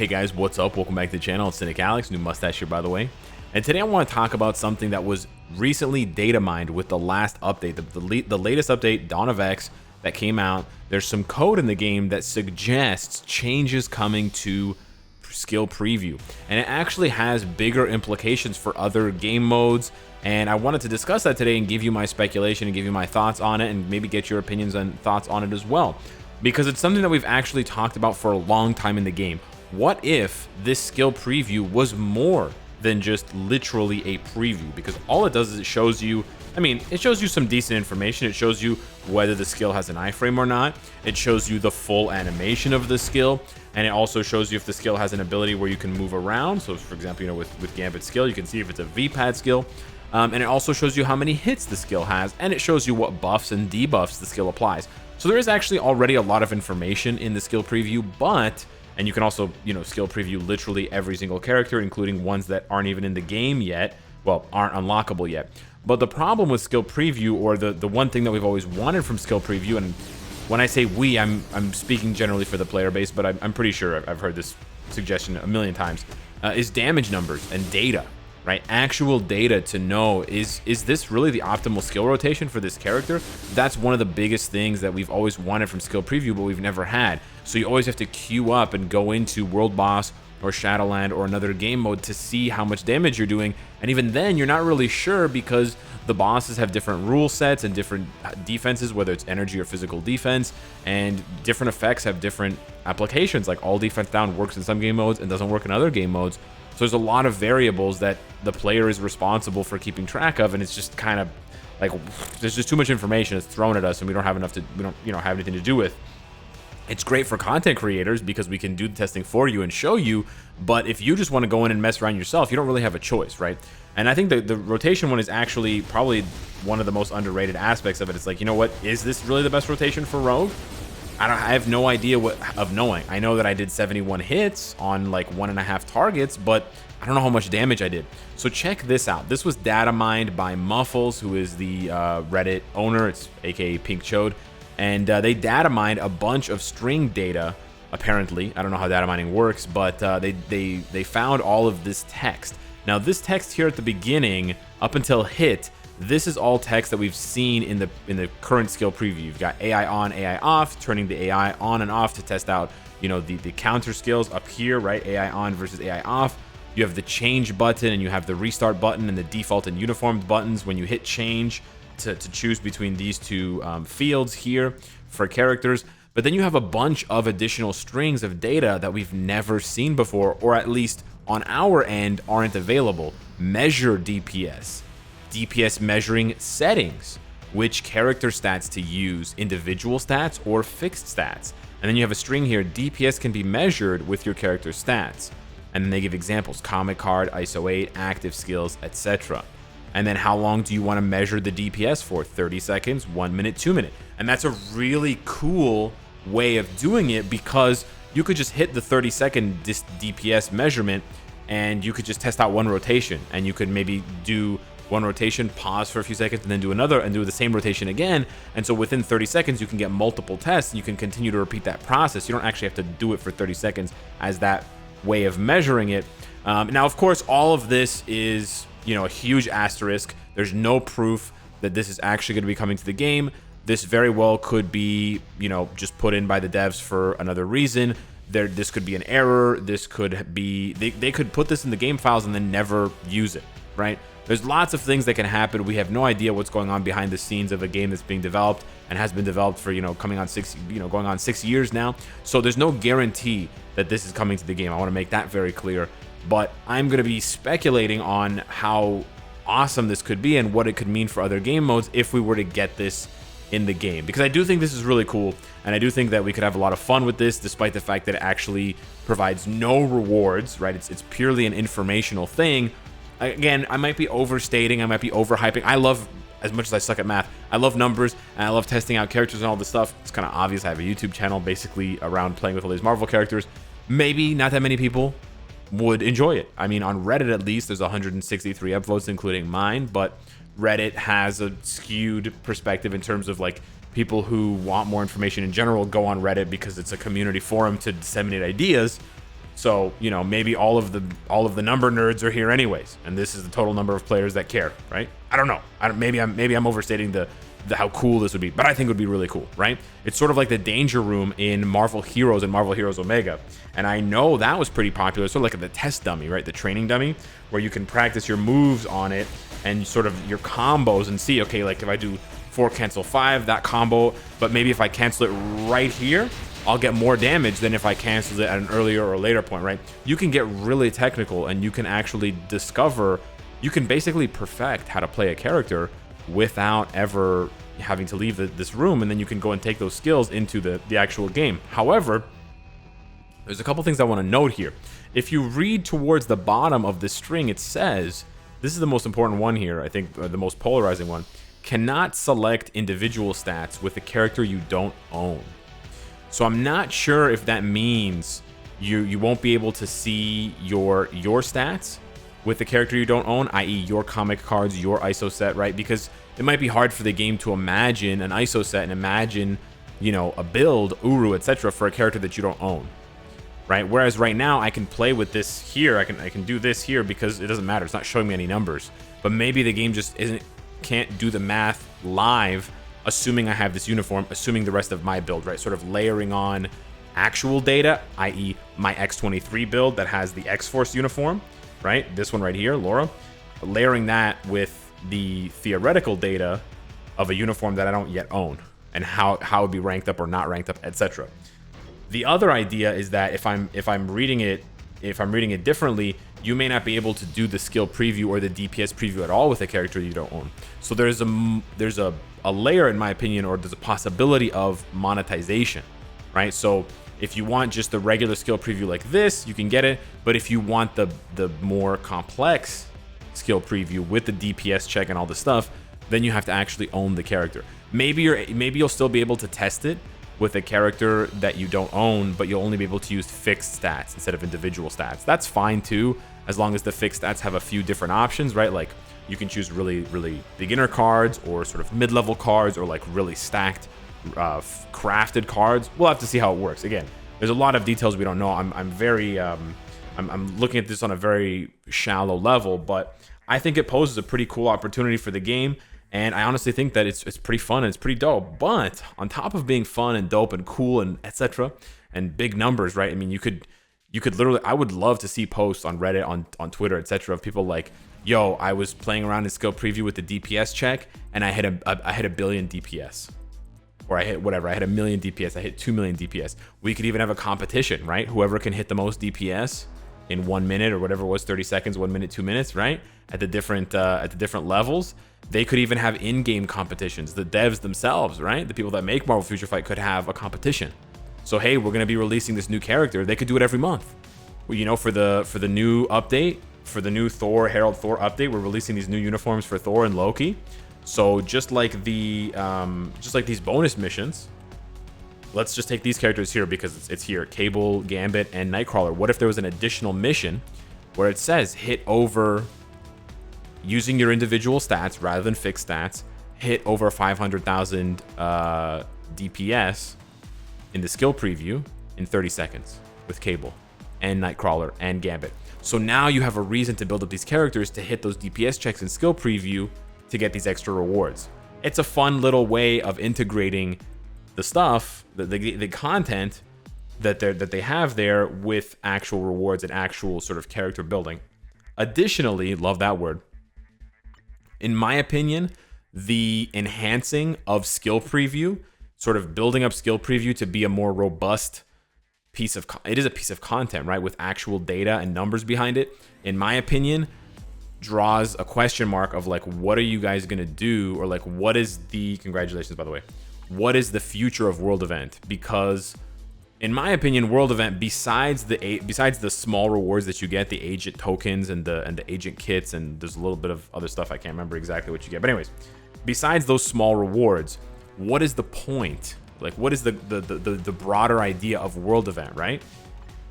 Hey guys, what's up? Welcome back to the channel. It's Cynicalex, new mustache here by the way. And today I want to talk about something that was recently data mined with the last update, the latest update, Dawn of X, that came out. There's some code in the game that suggests changes coming to skill preview, and it actually has bigger implications for other game modes. And I wanted to discuss that today and give you my speculation and give you my thoughts on it, and maybe get your opinions and thoughts on it as well, because it's something that we've actually talked about for a long time in the game. What if this skill preview was more than just literally a preview? Because all it does is it shows you, it shows you some decent information. It shows you whether the skill has an iframe or not. It shows you the full animation of the skill, and it also shows you if the skill has an ability where you can move around. So for example, with Gambit's skill, you can see if it's a V-pad skill. And it also shows you how many hits the skill has, and it shows you what buffs and debuffs the skill applies. So there is actually already a lot of information in the skill preview, and you can also, skill preview literally every single character, including ones that aren't even in the game yet, well, aren't unlockable yet. But the problem with skill preview, or the one thing that we've always wanted from skill preview, and when I say we, I'm speaking generally for the player base, but I'm pretty sure I've heard this suggestion a million times, is damage numbers and data. Right, actual data to know, is this really the optimal skill rotation for this character? That's one of the biggest things that we've always wanted from skill preview, but we've never had. So you always have to queue up and go into World Boss or Shadowland or another game mode to see how much damage you're doing, and even then you're not really sure, because the bosses have different rule sets and different defenses, whether it's energy or physical defense, and different effects have different applications. Like all defense down works in some game modes and doesn't work in other game modes. So there's a lot of variables that the player is responsible for keeping track of, and it's just kind of like there's just too much information that's thrown at us, and we don't have enough to have anything to do with. It's great for content creators because we can do the testing for you and show you, but if you just want to go in and mess around yourself, you don't really have a choice, right? And I think the rotation one is actually probably one of the most underrated aspects of it. It's like, you know what, is this really the best rotation for Rogue? I have no idea of knowing. I know that I did 71 hits on like 1.5 targets, but I don't know how much damage I did. So check this out. This was data mined by Muffles, who is the Reddit owner. It's aka Pink Chode. And they data mined a bunch of string data, apparently. I don't know how data mining works, but they found all of this text. Now this text here at the beginning, up until hit, this is all text that we've seen in the current skill preview. You've got AI on, AI off, turning the AI on and off to test out, the counter skills up here, right? AI on versus AI off. You have the change button, and you have the restart button, and the default and uniformed buttons when you hit change to choose between these two fields here for characters. But then you have a bunch of additional strings of data that we've never seen before, or at least on our end aren't available. Measure DPS. DPS measuring settings, which character stats to use, individual stats or fixed stats. And then you have a string here, DPS can be measured with your character stats. And then they give examples, comic card, ISO 8, active skills, etc. And then how long do you want to measure the DPS for? 30 seconds, 1 minute, 2 minutes. And that's a really cool way of doing it, because you could just hit the 30-second DPS measurement, and you could just test out one rotation, and you could maybe do one rotation, pause for a few seconds, and then do another, and do the same rotation again. And so within 30 seconds, you can get multiple tests, and you can continue to repeat that process. You don't actually have to do it for 30 seconds as that way of measuring it. Now, of course, all of this is, a huge asterisk. There's no proof that this is actually going to be coming to the game. This very well could be, just put in by the devs for another reason. This could be an error. This could be, they could put this in the game files and then never use it, right? There's lots of things that can happen. We have no idea what's going on behind the scenes of a game that's being developed and has been developed for, going on 6 years now. So there's no guarantee that this is coming to the game. I want to make that very clear. But I'm going to be speculating on how awesome this could be and what it could mean for other game modes if we were to get this in the game, because I do think this is really cool, and I do think that we could have a lot of fun with this, despite the fact that it actually provides no rewards, right? It's purely an informational thing. Again, I might be overstating, I might be overhyping. I love, as much as I suck at math, I love numbers, and I love testing out characters and all this stuff. It's kind of obvious. I have a YouTube channel basically around playing with all these Marvel characters. Maybe not that many people would enjoy it. On Reddit at least, there's 163 upvotes, including mine, but Reddit has a skewed perspective in terms of like people who want more information in general go on Reddit because it's a community forum to disseminate ideas. So, you know, maybe all of the number nerds are here anyways, and this is the total number of players that care, right? I don't know. Maybe I'm overstating the how cool this would be, but I think it would be really cool, right? It's sort of like the danger room in Marvel Heroes and Marvel Heroes Omega, and I know that was pretty popular. Sort of like the test dummy, right? The training dummy, where you can practice your moves on it and sort of your combos and see, okay, like if I do 4 cancel 5, that combo, but maybe if I cancel it right here, I'll get more damage than if I cancel it at an earlier or later point, right? You can get really technical, and you can actually discover, you can basically perfect how to play a character without ever having to leave this room, and then you can go and take those skills into the actual game. However, there's a couple things I want to note here. If you read towards the bottom of the string, it says, this is the most important one here, I think, the most polarizing one, cannot select individual stats with a character you don't own. So I'm not sure if that means you won't be able to see your stats with the character you don't own, i.e. your comic cards, your ISO set, right? Because it might be hard for the game to imagine an ISO set and imagine, you know, a build, Uru, etc. for a character that you don't own, right? Whereas right now I can play with this here, I can do this here because it doesn't matter, it's not showing me any numbers. But maybe the game just can't do the math live, assuming I have this uniform, assuming the rest of my build, right? Sort of layering on actual data, i.e. my X23 build that has the X-Force uniform, right? This one right here, Laura. Layering that with the theoretical data of a uniform that I don't yet own, and how it would be ranked up or not ranked up, etc. The other idea is that if I'm reading it differently, you may not be able to do the skill preview or the DPS preview at all with a character you don't own. So there's a layer, in my opinion, or there's a possibility of monetization, right? So if you want just the regular skill preview like this, you can get it. But if you want the more complex skill preview with the DPS check and all the stuff, then you have to actually own the character. Maybe you'll still be able to test it with a character that you don't own, but you'll only be able to use fixed stats instead of individual stats. That's fine too, as long as the fixed stats have a few different options, right? Like you can choose really beginner cards, or sort of mid-level cards, or like really stacked crafted cards. We'll have to see how it works. Again, there's a lot of details we don't know. I'm looking at this on a very shallow level, but I think it poses a pretty cool opportunity for the game, and I honestly think that it's pretty fun and it's pretty dope. But on top of being fun and dope and cool and etc. and big numbers, right? I mean, you could literally, I would love to see posts on Reddit, on Twitter, etc. of people like, yo, I was playing around in skill preview with the DPS check, and I hit a billion DPS. Or I hit whatever, I hit 1 million DPS, I hit 2 million DPS. We could even have a competition, right? Whoever can hit the most DPS in 1 minute, or whatever it was, 30 seconds, 1 minute, 2 minutes, right? At the different levels. They could even have in-game competitions. The devs themselves, right? The people that make Marvel Future Fight could have a competition. So hey, we're gonna be releasing this new character. They could do it every month. Well, you know, for the new update, for the new Thor, Herald Thor update, we're releasing these new uniforms for Thor and Loki. So just like these bonus missions, let's just take these characters here because it's here, Cable, Gambit, and Nightcrawler. What if there was an additional mission where it says hit over, using your individual stats rather than fixed stats, hit over 500,000 DPS in the skill preview in 30 seconds with Cable and Nightcrawler and Gambit. So now you have a reason to build up these characters to hit those DPS checks in skill preview to get these extra rewards. It's a fun little way of integrating the stuff, the content that they have there with actual rewards and actual sort of character building. Additionally, love that word. In my opinion, the enhancing of skill preview, sort of building up skill preview to be a more robust piece of, it is a piece of content, right? With actual data and numbers behind it, in my opinion, draws a question mark of like, what are you guys gonna do? Or like, what is the, congratulations, by the way, what is the future of World Event? Because in my opinion, World Event, besides the small rewards that you get, the agent tokens and the agent kits, and there's a little bit of other stuff, I can't remember exactly what you get. But anyways, besides those small rewards, what is the point? Like, what is the broader idea of World Event, right?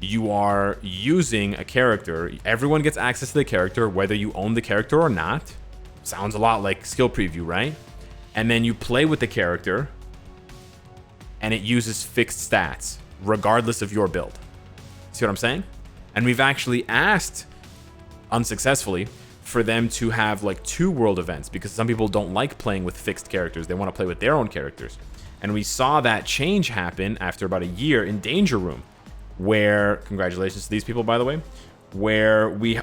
You are using a character. Everyone gets access to the character, whether you own the character or not. Sounds a lot like skill preview, right? And then you play with the character, and it uses fixed stats, regardless of your build. See what I'm saying? And we've actually asked, unsuccessfully, for them to have like 2 world events, because some people don't like playing with fixed characters. They want to play with their own characters. And we saw that change happen after about a year in Danger Room, where, congratulations to these people, by the way, where we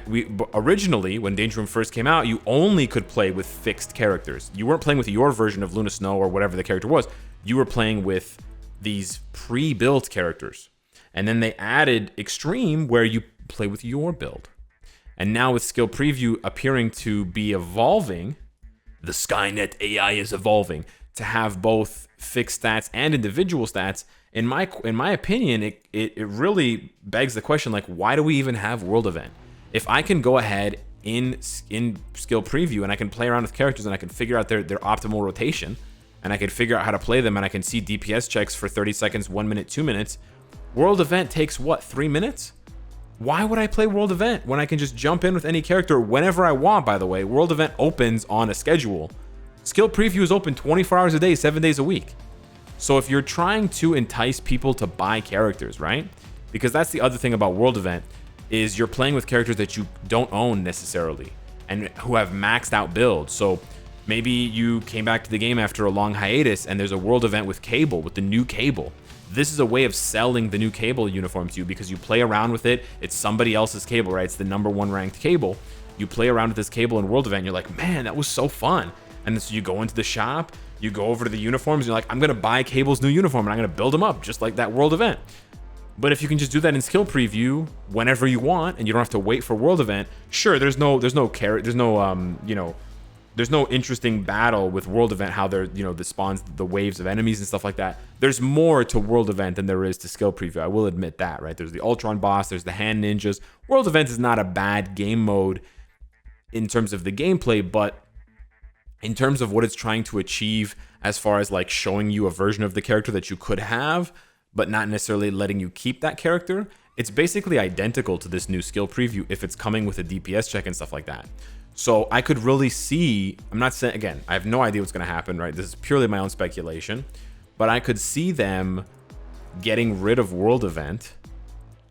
originally, when Danger Room first came out, you only could play with fixed characters. You weren't playing with your version of Luna Snow or whatever the character was. You were playing with these pre-built characters. And then they added Extreme, where you play with your build. And now with Skill Preview appearing to be evolving, the Skynet AI is evolving to have both fixed stats and individual stats. In my opinion, it really begs the question, like, why do we even have World Event? If I can go ahead in Skill Preview and I can play around with characters and I can figure out their optimal rotation, and I can figure out how to play them, and I can see DPS checks for 30 seconds, 1 minute, 2 minutes, World Event takes what, 3 minutes? Why would I play World Event when I can just jump in with any character whenever I want, by the way? World Event opens on a schedule. Skill Preview is open 24 hours a day, 7 days a week. So if you're trying to entice people to buy characters, right? Because that's the other thing about World Event, is you're playing with characters that you don't own necessarily and who have maxed out builds. So maybe you came back to the game after a long hiatus and there's a World Event with Cable, with the new Cable. This is a way of selling the new Cable uniform to you, because you play around with it. It's somebody else's Cable, right? It's the #1 ranked Cable. You play around with this Cable in World Event, and you're like, man, that was so fun. And then so you go into the shop, you go over to the uniforms, and you're like, I'm going to buy Cable's new uniform, and I'm going to build them up just like that World Event. But if you can just do that in Skill Preview whenever you want, and you don't have to wait for World Event, sure, there's no interesting battle with World Event, how they're, that spawns the waves of enemies and stuff like that. There's more to World Event than there is to Skill Preview. I will admit that, right? There's the Ultron boss, there's the hand ninjas. World Event is not a bad game mode in terms of the gameplay, but in terms of what it's trying to achieve as far as like showing you a version of the character that you could have, but not necessarily letting you keep that character, it's basically identical to this new Skill Preview if it's coming with a DPS check and stuff like that. So I could really see, I'm not saying, again, I have no idea what's going to happen, right? This is purely my own speculation, but I could see them getting rid of World Event,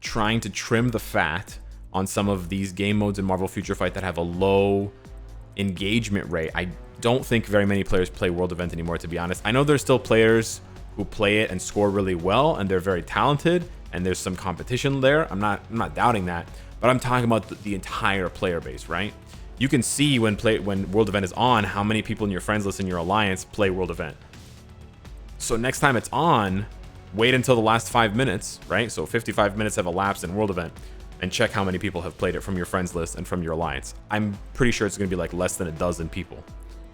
trying to trim the fat on some of these game modes in Marvel Future Fight that have a low engagement rate. I don't think very many players play World Event anymore, to be honest. I know there's still players who play it and score really well, and they're very talented, and there's some competition there. I'm not doubting that, but I'm talking about the entire player base, right? You can see when World Event is on, how many people in your friends list in your alliance play World Event. So next time it's on, wait until the last 5 minutes, right? So 55 minutes have elapsed in World Event, and check how many people have played it from your friends list and from your alliance. I'm pretty sure it's going to be like less than a dozen people,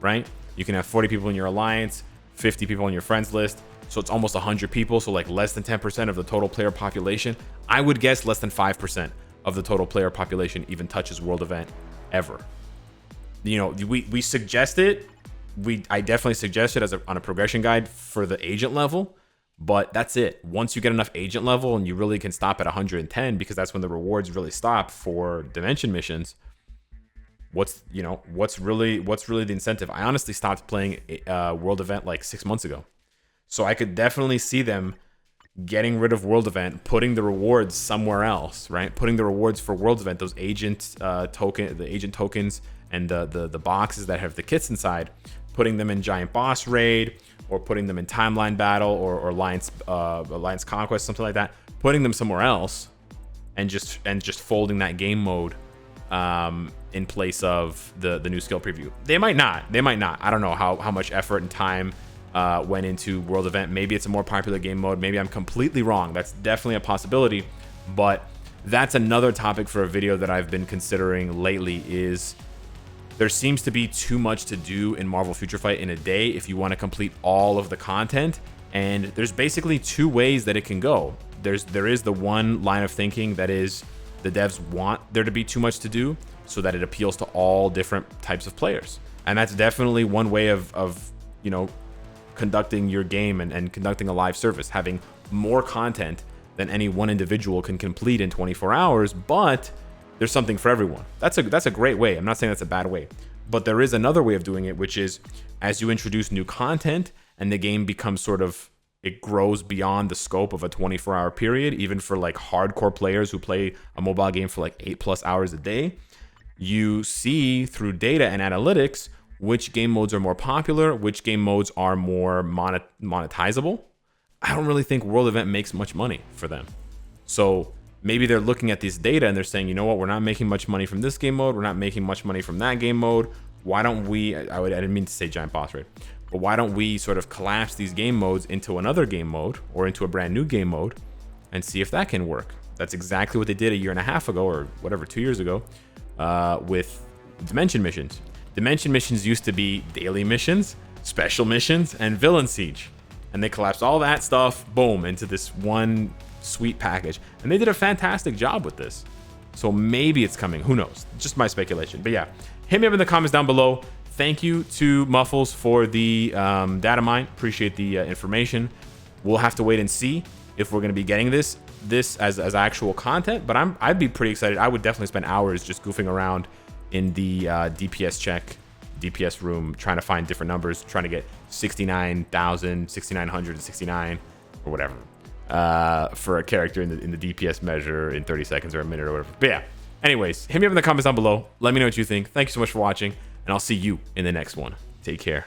right? You can have 40 people in your alliance, 50 people on your friends list, so it's almost 100 people, so like less than 10% of the total player population. I would guess less than 5% of the total player population even touches World Event ever. We suggest it. I definitely suggest it on a progression guide for the agent level, but that's it. Once you get enough agent level and you really can stop at 110, because that's when the rewards really stop for dimension missions. What's really the incentive? I honestly stopped playing World Event like 6 months ago, so I could definitely see them getting rid of World Event, putting the rewards somewhere else, right? Putting the rewards for World Event, those agent tokens, and the boxes that have the kits inside, putting them in Giant Boss Raid, or putting them in Timeline Battle, or Alliance Conquest, something like that. Putting them somewhere else, and just folding that game mode in place of the new Skill Preview. They might not. I don't know how much effort and time went into World Event. Maybe it's a more popular game mode. Maybe I'm completely wrong. That's definitely a possibility, but that's another topic for a video that I've been considering lately. Is there seems to be too much to do in Marvel Future Fight in a day if you want to complete all of the content, and there's basically 2 ways that it can go. There is the one line of thinking that is the devs want there to be too much to do so that it appeals to all different types of players, and that's definitely one way of conducting your game and conducting a live service, having more content than any one individual can complete in 24 hours, but there's something for everyone. That's a great way. I'm not saying that's a bad way, but there is another way of doing it, which is as you introduce new content and the game becomes sort of it grows beyond the scope of a 24-hour period, even for like hardcore players who play a mobile game for like 8+ hours a day. You see through data and analytics which game modes are more popular, which game modes are more monetizable. I don't really think World Event makes much money for them. So maybe they're looking at this data and they're saying, you know what, we're not making much money from this game mode. We're not making much money from that game mode. Why don't we, I didn't mean to say giant boss raid, but why don't we sort of collapse these game modes into another game mode or into a brand new game mode and see if that can work? That's exactly what they did a year and a half ago or whatever, 2 years ago with Dimension missions. Dimension missions used to be daily missions, special missions, and Villain Siege. And they collapsed all that stuff, boom, into this one sweet package. And they did a fantastic job with this. So maybe it's coming, who knows? Just my speculation. But yeah, hit me up in the comments down below. Thank you to Muffles for the data mine. Appreciate the information. We'll have to wait and see if we're gonna be getting this as actual content, but I'd be pretty excited. I would definitely spend hours just goofing around in the DPS room, trying to find different numbers, trying to get 69,000, 6,969 or whatever for a character in the DPS measure in 30 seconds or a minute or whatever. But yeah, anyways, hit me up in the comments down below. Let me know what you think. Thank you so much for watching, and I'll see you in the next one. Take care.